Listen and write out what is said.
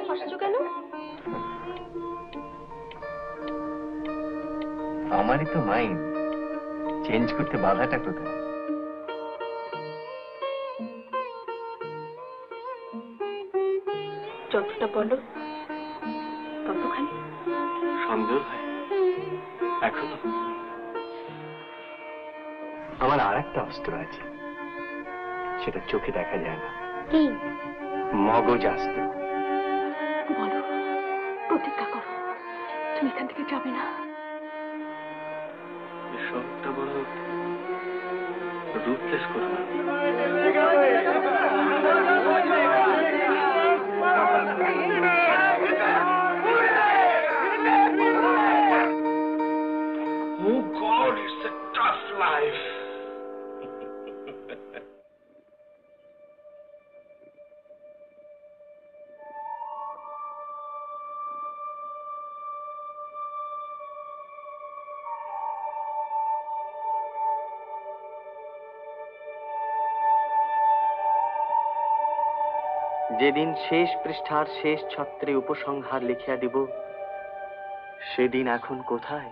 হাসছো কেন? আমারই তো মাইন্ড চেঞ্জ করতে বাধাটা কোথায়? যতটা বলো ততখানি সন্দেহ হয় এখনো? আমার আর একটা অস্ত্র আছে, সেটা চোখে দেখা যায় না। কি? মগজ অস্ত্র। বলো, প্রতিজ্ঞা করো তুমি এখান থেকে যাবে না। সবটা বড় রুটলেস করো না। Oh God, it's a tough life. যেদিন শেষ পৃষ্ঠার শেষ ছত্রে উপসংহার লিখিয়া দিব, সেদিন এখন কোথায়?